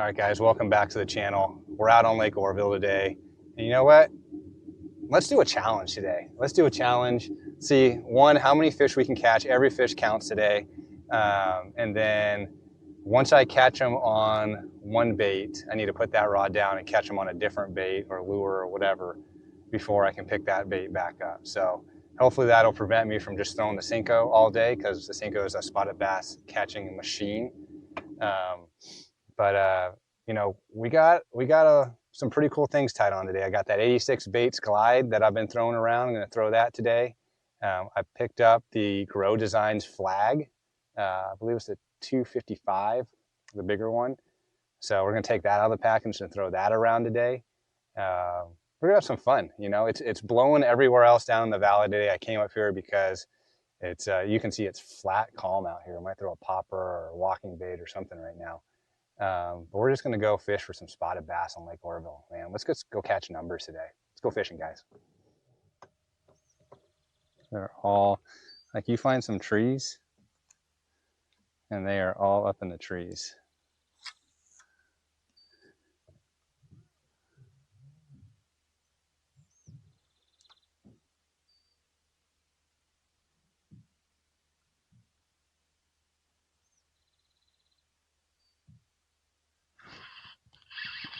right, guys, welcome back to the channel. We're out on Lake Oroville today. And you know what? Let's do a challenge today. Let's do a challenge. See, one, how many fish we can catch. Every fish counts today. And then once I catch them on one bait, I need to put that rod down and catch them on a different bait or lure or whatever before I can pick that bait back up. So hopefully that'll prevent me from just throwing the Senko all day, because the Senko is a spotted bass catching machine. You know, we got some pretty cool things tied on today. I got that 86 baits glide that I've been throwing around. I'm going to throw that today. I picked up the Grow Designs flag. I believe it's the 255, the bigger one. So we're going to take that out of the pack and just throw that around today. We're going to have some fun. You know, it's blowing everywhere else down in the valley today. I came up here because it's you can see it's flat calm out here. I might throw a popper or a walking bait or something right now. But we're just going to go fish for some spotted bass on Lake Oroville. Man, let's just go catch numbers today. Let's go fishing, guys. They're all, like, you find some trees, and they are all up in the trees.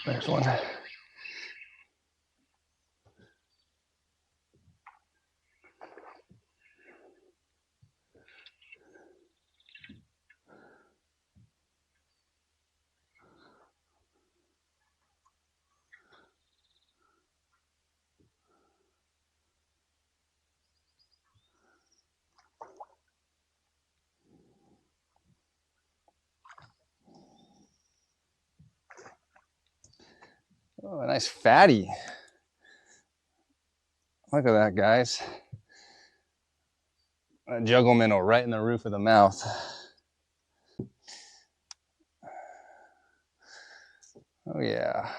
There's one. Oh, a nice fatty. Look at that, guys. A juggle minnow right in the roof of the mouth. Oh yeah.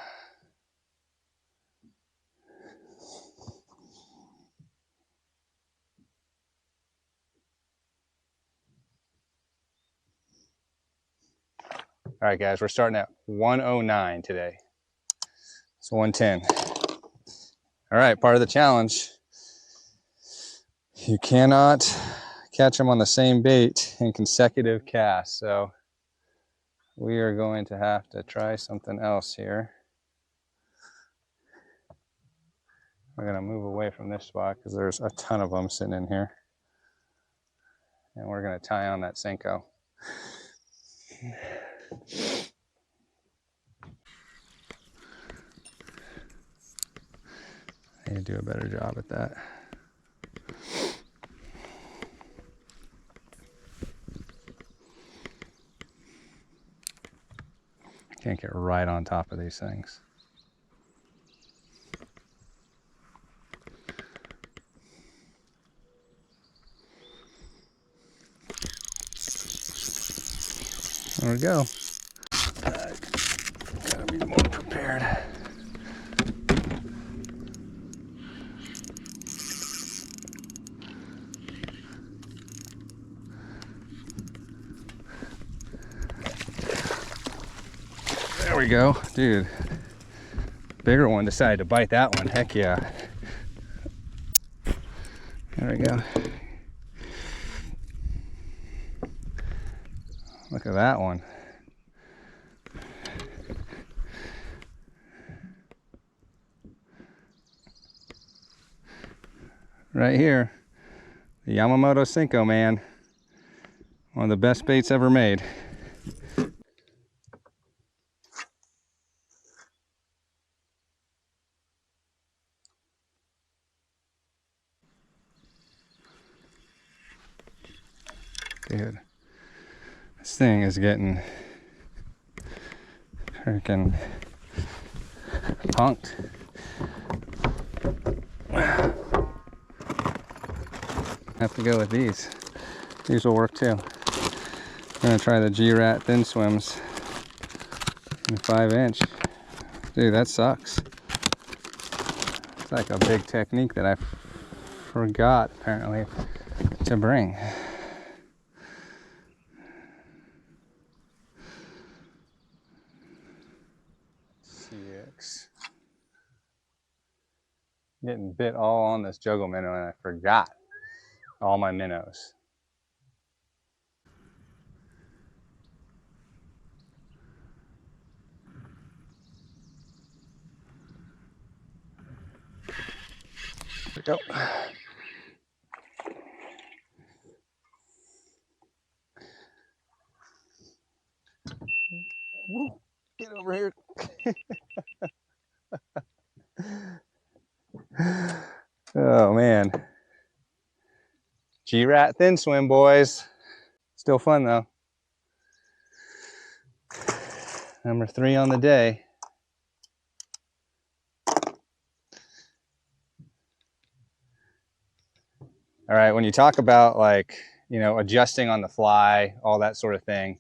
All right, guys, we're starting at 109 today. It's 110. All right, part of the challenge. You cannot catch them on the same bait in consecutive casts. So we are going to have to try something else here. We're going to move away from this spot because there's a ton of them sitting in here. And we're going to tie on that Senko. I need to do a better job at that. Can't get right on top of these things. There we go. Gotta be more prepared. There we go, dude. Bigger one decided to bite that one. Heck yeah. There we go. Look at that one. Right here, the Yamamoto Senko, man. One of the best baits ever made. Dude, this thing is getting freaking punked. Have to go with these. These will work too. I'm gonna try the G-Rat thin swims in 5-inch. Dude, that sucks. It's like a big technique that I forgot apparently to bring. Getting bit all on this juggle minnow, and I forgot all my minnows. There we go. Woo, get over here. Oh man. G-Rat thin swim, boys. Still fun though. Number 3 on the day. All right, when you talk about like, you know, adjusting on the fly, all that sort of thing.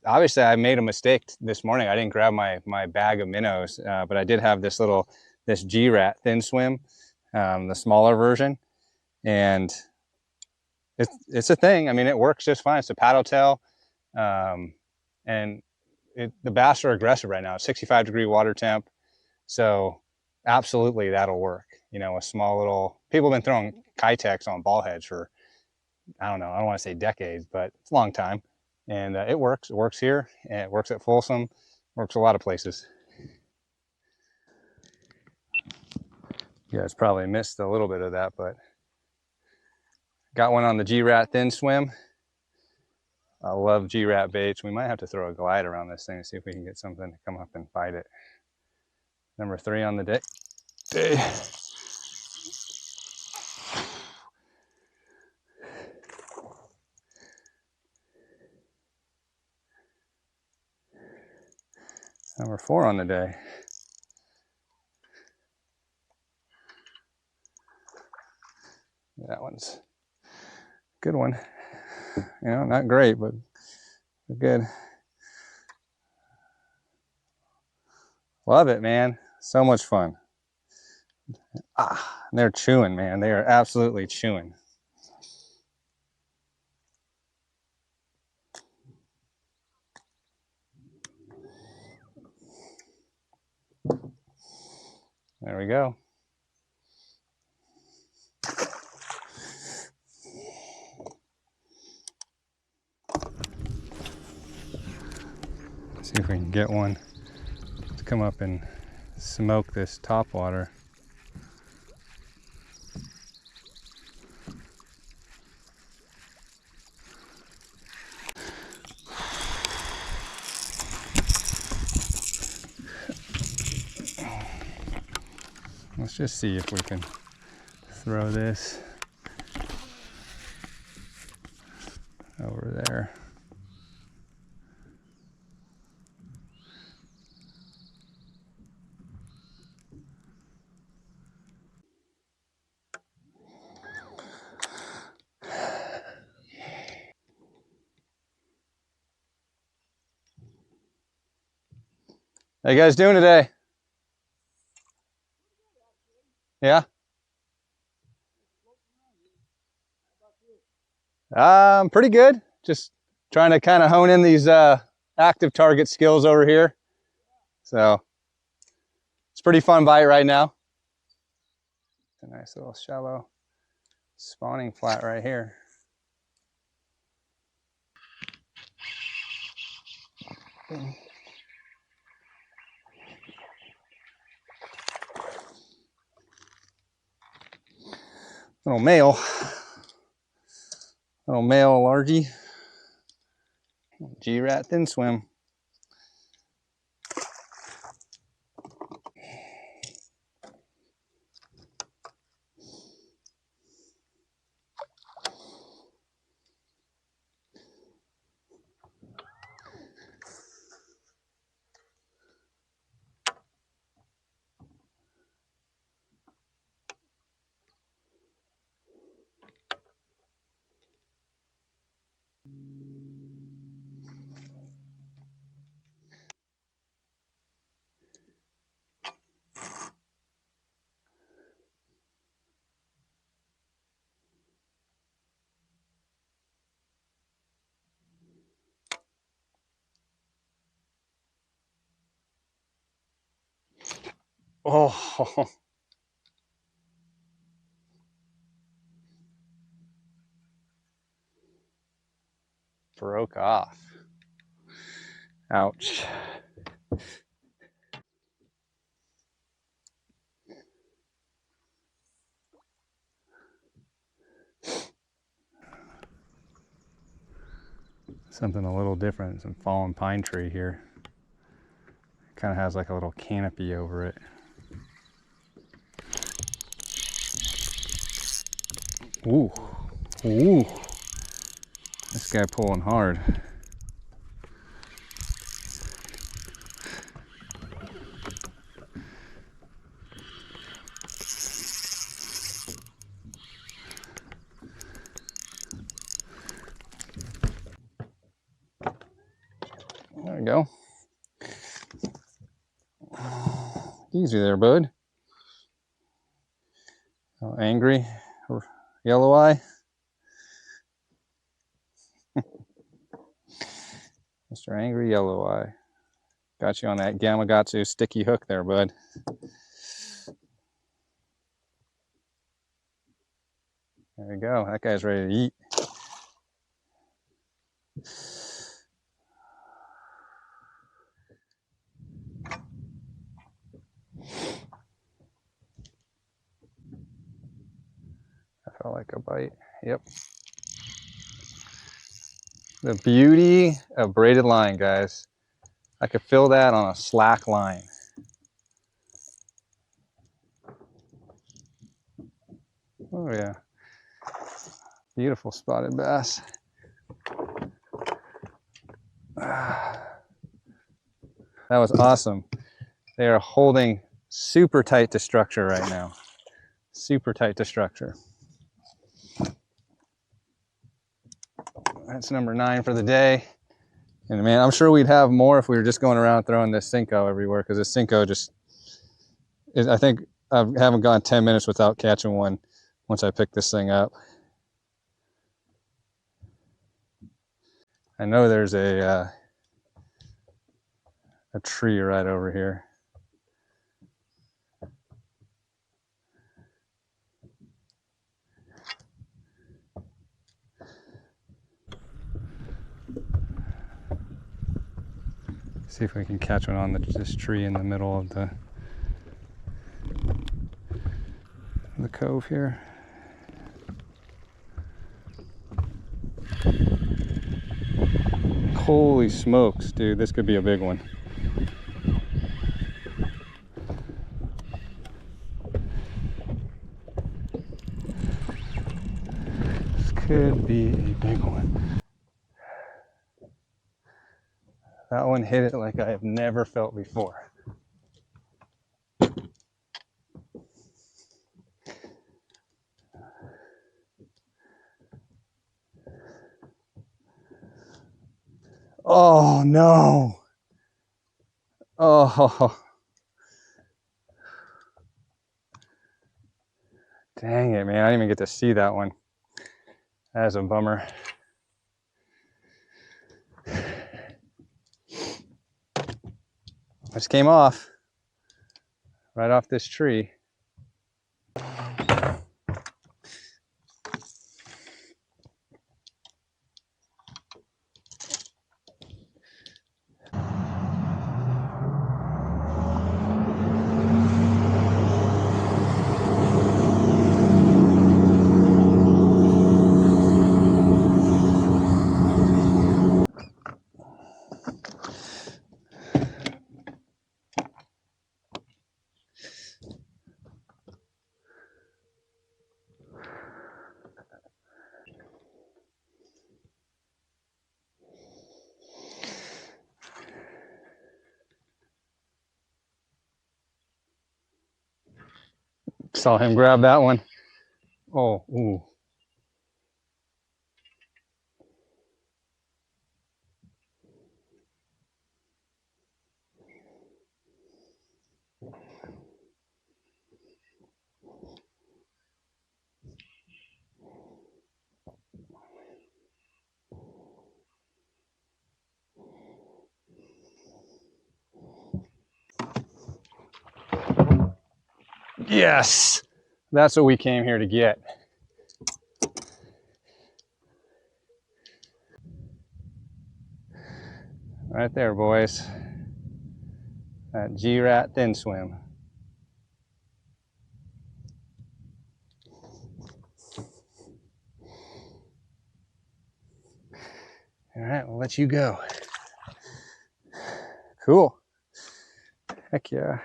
Obviously I made a mistake this morning. I didn't grab my bag of minnows, but I did have this G-Rat thin swim, the smaller version. And it's a thing. I mean, it works just fine. It's a paddle tail. And the bass are aggressive right now. It's 65-degree water temp. So absolutely that'll work. You know, a small little, people have been throwing Kitex on ball heads for, I don't know, I don't want to say decades, but it's a long time. And it works. It works here, and it works at Folsom. Works a lot of places. You guys probably missed a little bit of that, but got one on the G-Rat thin swim. I love G-Rat baits. We might have to throw a glide around this thing to see if we can get something to come up and fight it. Number 3 on the day. Number 4 on the day. That one's a good one. You know, not great, but good. Love it, man. So much fun. Ah, they're chewing, man. They are absolutely chewing. There we go. See if we can get one to come up and smoke this top water. Let's just see if we can throw this over there. How you guys doing today? Yeah? Pretty good. Just trying to kind of hone in these active target skills over here. So it's a pretty fun bite right now. A nice little shallow spawning flat right here. Little male largie. G-Rat thin swim. Oh, broke off. Ouch. Something a little different, some fallen pine tree here. Kind of has like a little canopy over it. Ooh, ooh, this guy pulling hard. There we go. Easy there, bud. Oh, angry, yellow eye. Mr. Angry Yellow Eye. Got you on that Gamakatsu sticky hook there, bud. There you go. That guy's ready to eat. That felt like a bite. Yep. The beauty of braided line, guys. I could fill that on a slack line. Oh yeah. Beautiful spotted bass. That was awesome. They are holding super tight to structure right now. Super tight to structure. That's number 9 for the day. And man, I'm sure we'd have more if we were just going around throwing this Senko everywhere, because this Senko just is, I think I haven't gone 10 minutes without catching one once I pick this thing up. I know there's a tree right over here. See if we can catch one on this tree in the middle of the cove here. Holy smokes, dude, this could be a big one. This could be a big one. That one hit it like I have never felt before. Oh no. Oh. Dang it, man. I didn't even get to see that one. That is a bummer. Just came off. Right off this tree. Saw him grab that one. Oh, ooh. Yes, that's what we came here to get. Right there, boys. That G-Rat thin swim. All right, we'll let you go. Cool. Heck yeah.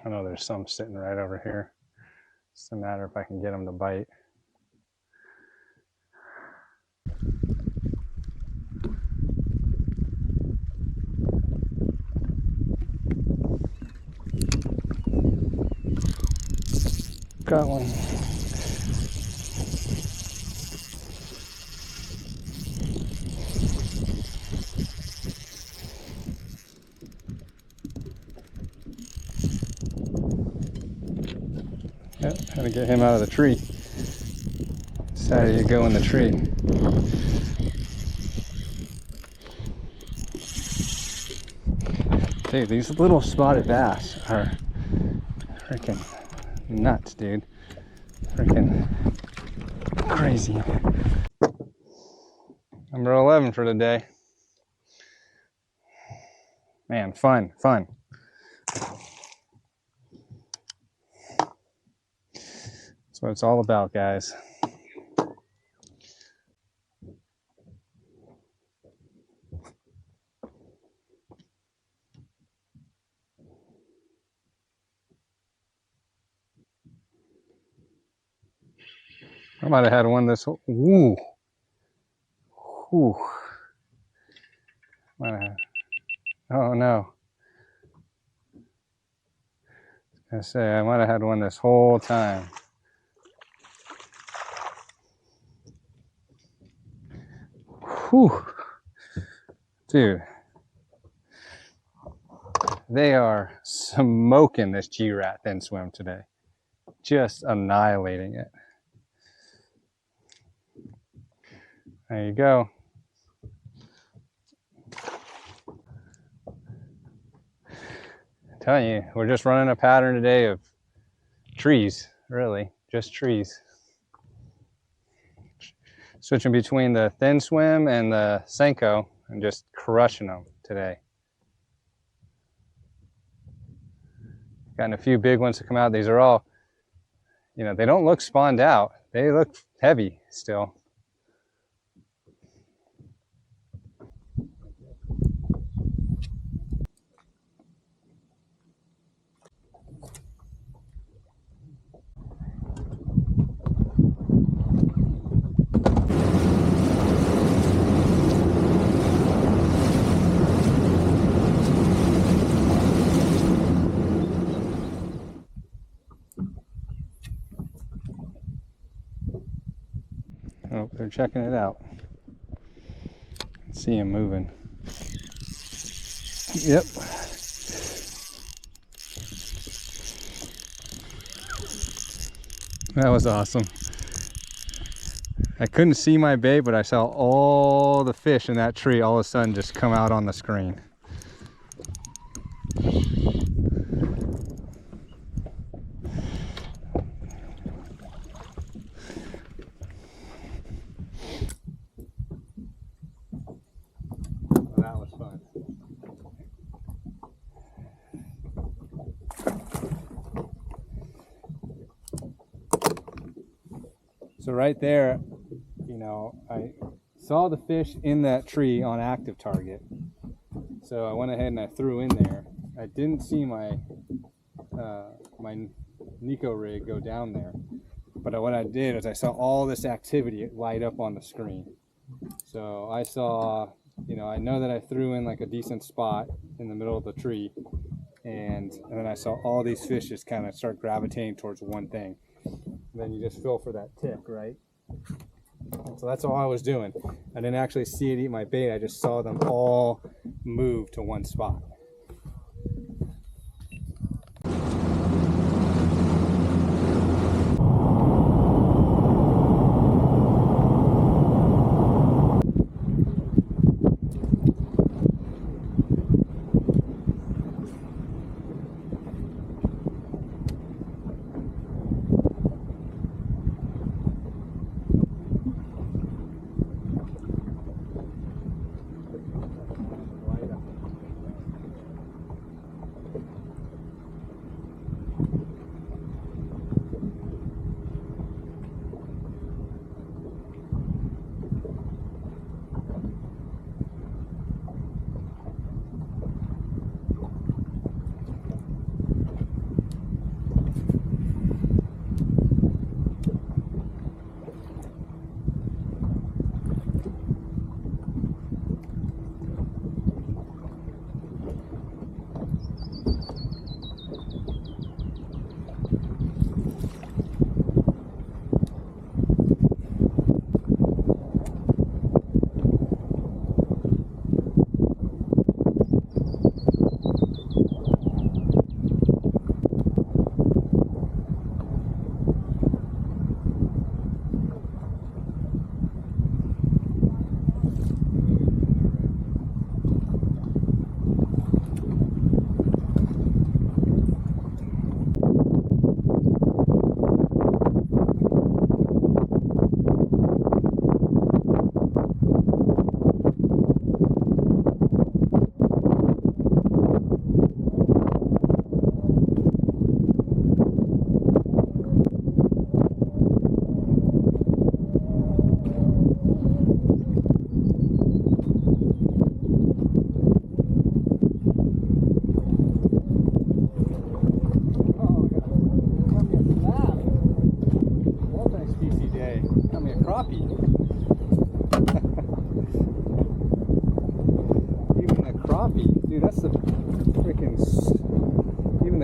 I know there's some sitting right over here. It's a matter if I can get them to bite. Got one. Yep, had to get him out of the tree. Decided to go in the tree. Dude, these little spotted bass are freaking nuts, dude. Freaking crazy. Number 11 for the day. Man, fun, fun. That's what it's all about, guys. I might have had one this. Ooh. Ooh. Might have had. Oh no. I was gonna say, I might have had one this whole time. Whew. Dude. They are smoking this G-Rat thin swim today. Just annihilating it. There you go. I'm telling you, we're just running a pattern today of trees, really, just trees. Switching between the thin swim and the Senko and just crushing them today. Gotten a few big ones to come out. These are all, you know, they don't look spawned out. They look heavy still. Oh, they're checking it out. See him moving. Yep. That was awesome. I couldn't see my bait, but I saw all the fish in that tree all of a sudden just come out on the screen. That was fun. So right there, you know, I saw the fish in that tree on active target. So I went ahead and I threw in there. I didn't see my my Neko rig go down there. But what I did is I saw all this activity light up on the screen. So I saw, you know, I know that I threw in like a decent spot in the middle of the tree. And then I saw all these fish just kind of start gravitating towards one thing. And then you just feel for that tick, right? So that's all I was doing. I didn't actually see it eat my bait. I just saw them all move to one spot.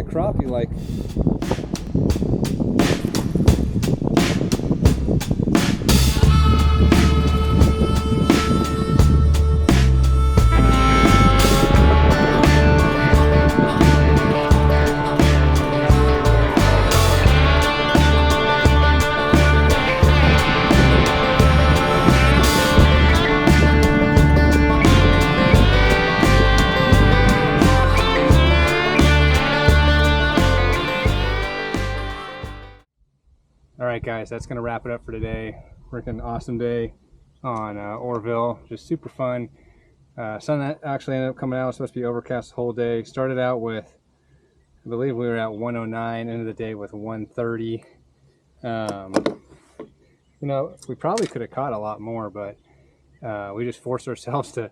crappie like. Alright guys, that's going to wrap it up for today. Freaking awesome day on Oroville. Just super fun. Sun that actually ended up coming out. It was supposed to be overcast the whole day. Started out with, I believe we were at 109, ended the day with 130. You know, we probably could have caught a lot more, but we just forced ourselves to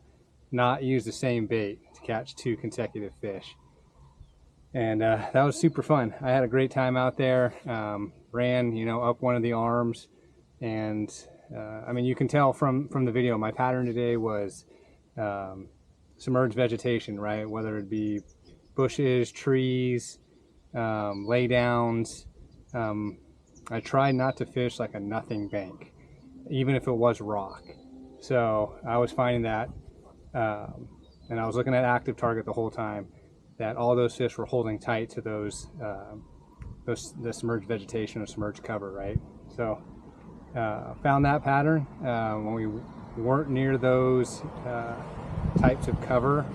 not use the same bait to catch 2 consecutive fish. And that was super fun. I had a great time out there. Ran, you know, up one of the arms, and I mean, you can tell from the video, my pattern today was submerged vegetation, right? Whether it be bushes, trees, lay downs. I tried not to fish like a nothing bank, even if it was rock. So I was finding that, and I was looking at active target the whole time, that all those fish were holding tight to those the submerged vegetation or submerged cover, right? So found that pattern when we weren't near those types of cover.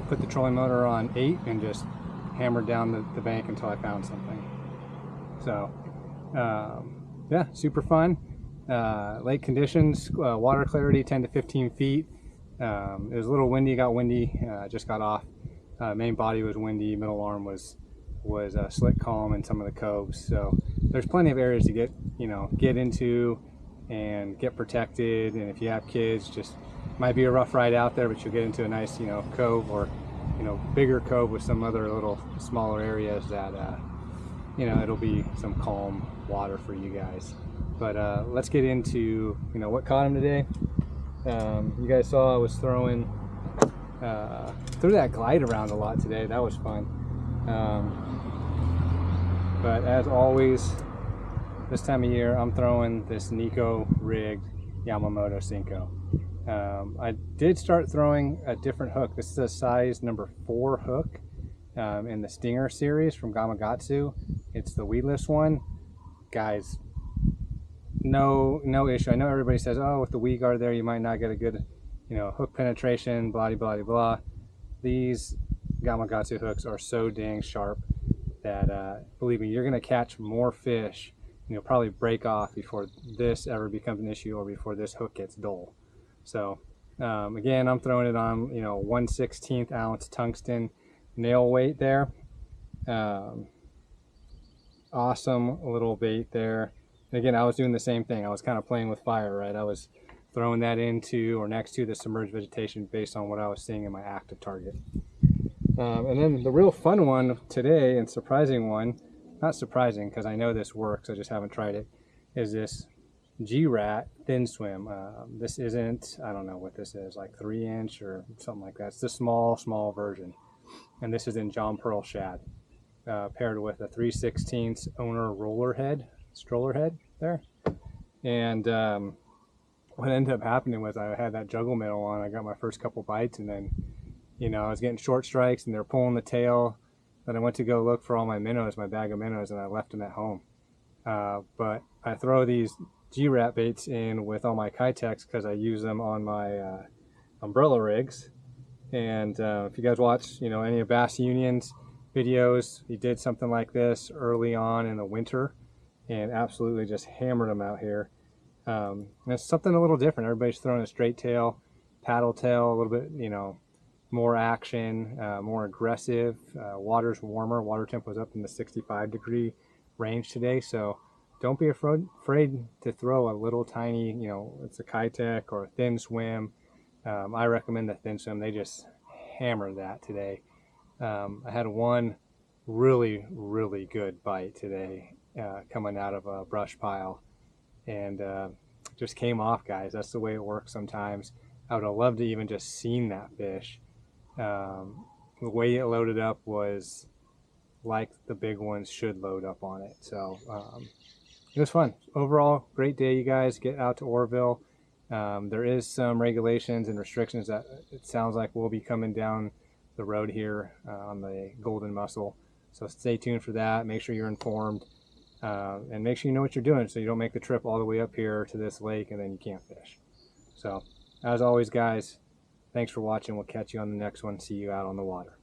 Put the trolling motor on 8 and just hammered down the bank until I found something. So yeah, super fun. Lake conditions, water clarity 10 to 15 feet. It was a little windy, got windy, just got off. Main body was windy, middle arm was slick calm in some of the coves. So there's plenty of areas to get into and get protected. And if you have kids, just might be a rough ride out there, but you'll get into a nice, cove or, bigger cove with some other little smaller areas that, it'll be some calm water for you guys. But let's get into, what caught him today. You guys saw I was throwing, threw that glide around a lot today. That was fun. But as always, this time of year, I'm throwing this Neko rigged Yamamoto Senko. I did start throwing a different hook. This is a size number 4 hook in the Stinger series from Gamakatsu. It's the weedless one. Guys, no issue. I know everybody says, oh, with the weed guard there, you might not get a good, hook penetration, blah, blah, blah, blah. These Gamakatsu hooks are so dang sharp that, believe me, you're going to catch more fish. You'll probably break off before this ever becomes an issue or before this hook gets dull. So, again, I'm throwing it on, 1/16 ounce tungsten nail weight there. Awesome little bait there. And again, I was doing the same thing. I was kind of playing with fire, right? I was throwing that into or next to the submerged vegetation based on what I was seeing in my active target. And then the real fun one today, and surprising one, not surprising because I know this works, I just haven't tried it, is this G-Rat thin swim. This isn't, I don't know what this is, like 3-inch or something like that. It's the small version. And this is in John Pearl shad, paired with a 3/16 owner roller head, stroller head there. And what ended up happening was I had that juggle minnow on. I got my first couple bites, and then, I was getting short strikes and they're pulling the tail. Then I went to go look for all my minnows, my bag of minnows, and I left them at home. But I throw these G-Rat baits in with all my Kitex because I use them on my umbrella rigs. And if you guys watch, any of Bass Union's videos, he did something like this early on in the winter and absolutely just hammered them out here. And it's something a little different. Everybody's throwing a straight tail, paddle tail, a little bit, more action, more aggressive. Water's warmer. Water temp was up in the 65-degree range today, so don't be afraid to throw a little tiny, it's a Kitech or a thin swim. I recommend the thin swim. They just hammered that today. I had one really good bite today coming out of a brush pile, and just came off, guys. That's the way it works sometimes. I would have loved to even just seen that fish. The way it loaded up was like the big ones should load up on it. So it was fun. Overall, great day, you guys. Get out to Oroville. There is some regulations and restrictions that it sounds like will be coming down the road here on the golden mussel. So stay tuned for that. Make sure you're informed, and make sure you know what you're doing so you don't make the trip all the way up here to this lake and then you can't fish. So as always, guys, thanks for watching. We'll catch you on the next one. See you out on the water.